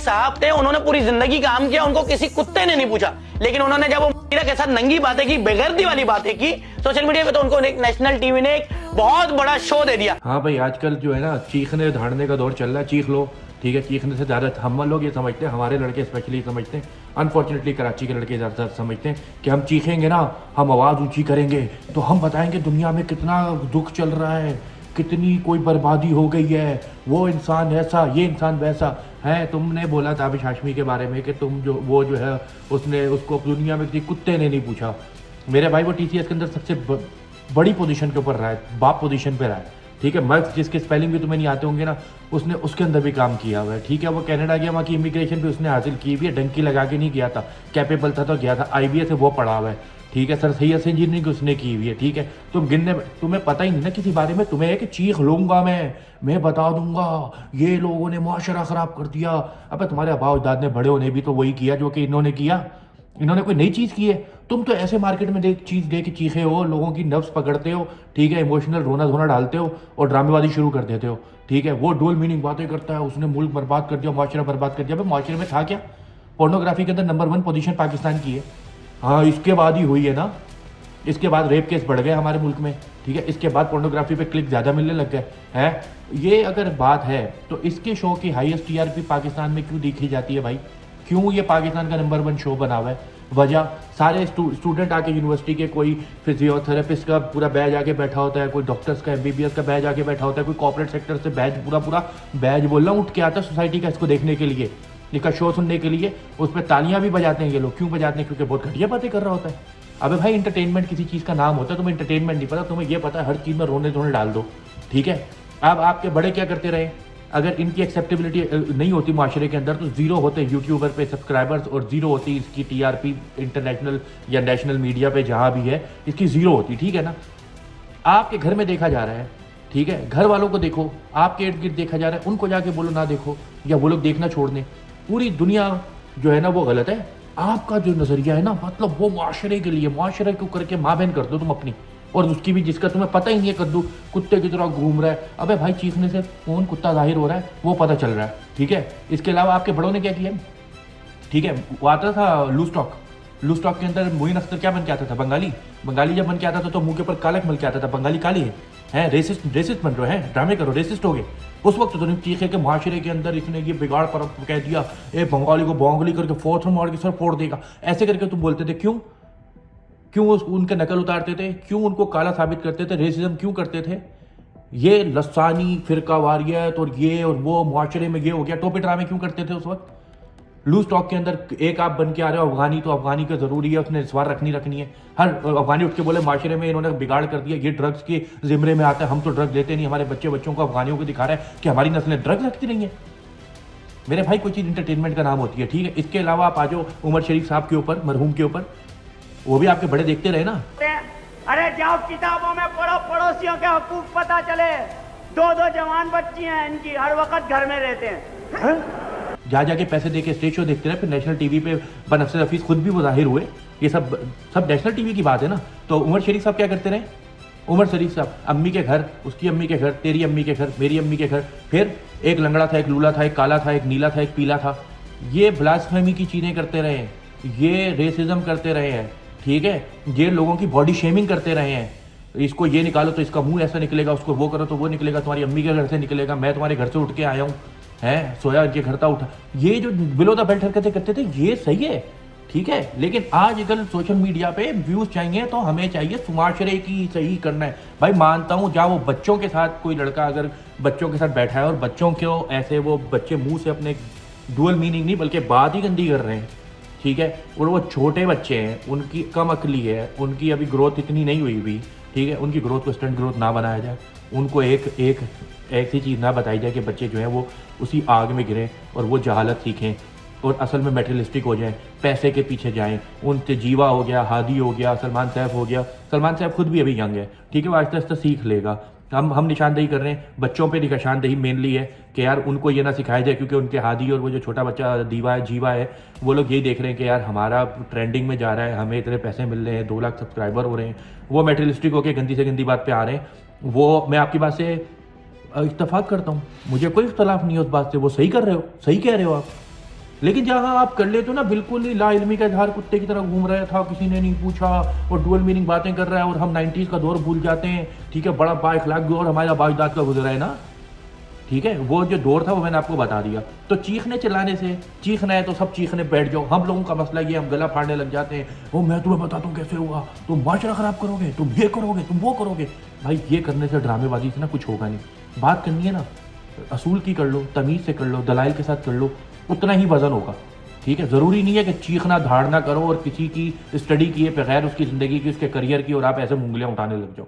साहब थे, उन्होंने पूरी जिंदगी काम किया, उनको किसी कुत्ते ने नहीं पूछा, लेकिन उन्होंने जब वो मीरा के साथ नंगी बातें की, बेगर्दी वाली बातें की सोशल मीडिया पे, तो उनको एक नेशनल टीवी ने एक बहुत बड़ा शो दे दिया। हाँ भाई, आजकल जो है ना चीखने धाड़ने का दौर चल रहा है, चीख लो, ठीक है। चीखने से ज़्यादा हम लोग ये समझते हैं, हमारे लड़के स्पेशली समझते हैं, अनफॉर्चुनेटली कराची के लड़के ज़्यादा समझते हैं कि हम चीखेंगे ना, हम आवाज़ ऊंची करेंगे तो हम बताएंगे दुनिया में कितना दुख चल रहा है, कितनी कोई बर्बादी हो गई है, वो इंसान ऐसा, ये इंसान वैसा है। तुमने बोला ताबिश हाशमी के बारे में कि तुम जो वो जो है उसने उसको दुनिया में किसी कुत्ते ने नहीं पूछा। मेरे भाई वो TCS के अंदर सबसे बड़ी पोजीशन के ऊपर रहा है, बाप पोजीशन पे रहा है, ठीक है। मर्क्स जिसके स्पेलिंग भी तुम्हें नहीं आते होंगे ना, उसने उसके अंदर भी काम किया हुआ है, ठीक है। वो कनाडा गया, वहाँ की इमिग्रेशन भी उसने हासिल की हुई है, डंकी लगा के नहीं गया था, कैपेबल था तो गया था। IBA से वो पढ़ा हुआ है, ठीक है। सर सैयद से इंजीनियरिंग उसने की हुई है, ठीक है। तुम्हें पता ही नहीं ना किसी बारे में, तुम्हें है कि चीख लूंगा मैं बता दूंगा ये लोगों ने मुआशरा खराब कर दिया। अब तुम्हारे आबाओ दाद ने बड़े होने भी तो वही किया जो कि इन्होंने किया, इन्होंने कोई नई चीज़ की है। तुम तो ऐसे मार्केट में चीज़ दे के चीखे हो, लोगों की नफ्स पकड़ते हो, ठीक है, इमोशनल रोना धोना डालते हो और ड्रामेबाजी शुरू कर देते हो, ठीक है। वो डुअल मीनिंग बातें करता है, उसने मुल्क बर्बाद कर दिया, माशरा बर्बाद कर दिया। भाई माशरे में था क्या? पोर्नोग्राफी के अंदर नंबर 1 पोजीशन पाकिस्तान की है। हाँ, इसके बाद ही हुई है ना, इसके बाद रेप केस बढ़ गए हमारे मुल्क में, ठीक है। इसके बाद पोर्नोग्राफी पे क्लिक ज़्यादा मिलने लग गए हैं। ये अगर बात है तो इसके शो की हाईएस्ट TRP पाकिस्तान में क्यों देखी जाती है भाई? क्यों ये पाकिस्तान का नंबर 1 शो बना हुआ है? वजह, सारे स्टूडेंट आके यूनिवर्सिटी के, कोई फिजियोथेरेपिस्ट का पूरा बैच आके बैठा होता है, कोई डॉक्टर्स का MBBS का बैच आके बैठा होता है, कोई कॉर्पोरेट सेक्टर से बैच पूरा बैच बोल रहा हूँ उठ के आता है सोसाइटी का, इसको देखने के लिए, इसका शो सुनने के लिए। उस पर तालियां भी बजाते हैं ये लोग। क्यों बजाते हैं? क्योंकि बहुत घटिया बातें कर रहा होता है। अबे भाई, इंटरटेनमेंट किसी चीज़ का नाम होता है, तुम्हें इंटरटेनमेंट नहीं पता, तुम्हें ये पता है हर चीज़ में रोने धोने डाल दो, ठीक है। अब आपके बड़े क्या करते रहे? अगर इनकी एक्सेप्टेबिलिटी नहीं होती माशरे के अंदर तो ज़ीरो होते यूट्यूबर पे सब्सक्राइबर्स और ज़ीरो होती इसकी TRP इंटरनेशनल या नेशनल मीडिया पे जहाँ भी है, इसकी ज़ीरो होती, ठीक है ना। आपके घर में देखा जा रहा है, ठीक है, घर वालों को देखो, आपके इर्द गिर्द देखा जा रहा है, उनको जाके बोलो ना देखो या वो लोग देखना छोड़ दें। पूरी दुनिया जो है ना वो गलत है। आपका जो नज़रिया है ना, मतलब वो माशरे के लिए, माशरे को करके माँ बहन कर दो तुम अपनी, और उसकी भी जिसका तुम्हें पता ही नहीं है कद्दू कुत्ते की तरह घूम रहा है। अबे भाई, चीखने से कौन कुत्ता जाहिर हो रहा है वो पता चल रहा है, ठीक है। इसके अलावा आपके बड़ों ने क्या किया, ठीक है। वो आता था लूज टॉक के अंदर मोइन अख्तर क्या बन के आता था? बंगाली जब बन के आता था तो मुंह के ऊपर कालक मिल के आता था, बंगाली काली है, रेसिस्ट बन रहे हैं, ड्रामे करो, रेसिस्ट हो गए। उस वक्त तो चीखे के माशरे के अंदर इसने ये बिगाड़ पर कह दिया, ए बंगाली को बोंगली करके फोर्थ मार के सर फोड़ देगा, ऐसे करके तुम बोलते थे। क्यों उनके नकल उतारते थे? क्यों उनको काला साबित करते थे? रेसिज्म क्यों करते थे? ये लसानी फिरका वारियत और ये और वो माशरे में ये हो गया, टोपी ड्रामे क्यों करते थे उस वक्त? लूज टॉक के अंदर एक आप बन के आ रहे हो अफगानी, तो अफगानी का ज़रूरी है, उसने सवार रखनी है। हर अफगानी उठ के बोले माशरे में इन्होंने बिगाड़ कर दिया, ये ड्रग्स के जिम्मे में आता है, हम तो ड्रग लेते नहीं, हमारे बच्चों को अफगानियों को दिखा रहा है कि हमारी नस्लें ड्रग रखती नहीं है। मेरे भाई, कोई चीज़ इंटरटेनमेंट का नाम होती है, ठीक है। इसके अलावा आप आ जाओ उमर शरीफ साहब के ऊपर, मरहूम के ऊपर, वो भी आपके बड़े देखते रहे ना। अरे जाओ किताबों में पढ़ो, पड़ोसियों के हकूक पता चले। 2 जवान बच्ची हैं इनकी, हर वक्त घर में रहते हैं। जाके पैसे दे के स्टेज शो देखते रहे, फिर नेशनल टीवी पे बनफसर हफीज खुद भी वो जाहिर हुए। ये सब नेशनल टीवी की बात है ना। तो उमर शरीफ साहब क्या करते रहे? उमर शरीफ साहब अम्मी के घर, उसकी अम्मी के घर, तेरी अम्मी के घर, मेरी अम्मी के घर, फिर एक लंगड़ा था, एक लूला था, एक काला था, एक नीला था, एक पीला था। ये ब्लास्फेमी की चीज़ें करते रहे हैं, ये रेसिज्म करते रहे हैं, ठीक है। ये लोगों की बॉडी शेमिंग करते रहे हैं, इसको ये निकालो तो इसका मुंह ऐसा निकलेगा, उसको वो करो तो वो निकलेगा, तुम्हारी अम्मी के घर से निकलेगा, मैं तुम्हारे घर से उठ के आया हूँ, है सोया इनके घर था उठा। ये जो बिलो द बेल्ट हरकतें करते थे ये सही है, ठीक है। लेकिन आजकल सोशल मीडिया पे व्यूज चाहिए तो हमें चाहिए सुमाशरे की सही करना है। भाई मानता हूँ, जहाँ वो बच्चों के साथ कोई लड़का अगर बच्चों के साथ बैठा है और बच्चों को ऐसे वो बच्चे मुंह से अपने डुअल मीनिंग नहीं बल्कि बात ही गंदी कर रहे हैं, ठीक है। और वो छोटे बच्चे हैं, उनकी कम अकली है, उनकी अभी ग्रोथ इतनी नहीं हुई हुई, ठीक है। उनकी ग्रोथ को स्टंट ग्रोथ ना बनाया जाए, उनको एक ऐसी चीज़ ना बताई जाए कि बच्चे जो हैं वो उसी आग में गिरें और वो जहालत सीखें और असल में मेटेरियलिस्टिक हो जाएं, पैसे के पीछे जाएं। उनसे जीवा हो गया, हादी हो गया, सलमान सैफ हो गया। सलमान सैफ खुद भी अभी यंग है, ठीक है, वो आहिस्ता आहिस्ता सीख लेगा। हम निशानदेही कर रहे हैं, बच्चों पे निशानदेही मेनली है कि यार उनको ये ना सिखाया जाए, क्योंकि उनके हादी और वो जो छोटा बच्चा जीवा है वो लोग यही देख रहे हैं कि यार हमारा ट्रेंडिंग में जा रहा है, हमें इतने पैसे मिल रहे हैं, 2 लाख सब्सक्राइबर हो रहे हैं, वो मेटेरियलिस्टिक होकर गंदी से गंदी बात पे आ रहे हैं। वो मैं आपकी बात से इत्तेफाक करता हूँ, मुझे कोई इख्तलाफ नहीं है उस बात से, वो सही कर रहे हो, सही कह रहे हो आप, लेकिन जहां आप कर लेते हो ना बिल्कुल ही ला इल्मी का इजहार कुत्ते की तरह घूम रहा था, किसी ने नहीं पूछा और डुअल मीनिंग बातें कर रहा है और हम 90s का दौर भूल जाते हैं, ठीक है, बड़ा बाइखलाक दौर हमारे आबाजदाद का गुजरा है ना, ठीक है, वो जो दौर था वो मैंने आपको बता दिया। तो चीखने चिल्लाने से, चीखना है तो सब चीखने बैठ जाओ। हम लोगों का मसला ये, हम गला फाड़ने लग जाते हैं, वो मैं तुम्हें बताता हूँ कैसे हुआ, तुम माशरा खराब करोगे, तुम ये करोगे, तुम वो करोगे। भाई ये करने से, ड्रामेबाजी से ना कुछ होगा नहीं। बात करनी है ना असूल की कर लो, तमीज़ से कर लो, दलाइल के साथ कर लो, उतना ही वजन होगा, ठीक है। ज़रूरी नहीं है कि चीखना धाड़ना करो और किसी की स्टडी किए बगैर उसकी ज़िंदगी की, उसके करियर की, और आप ऐसे उंगलियां उठाने लग जाओ।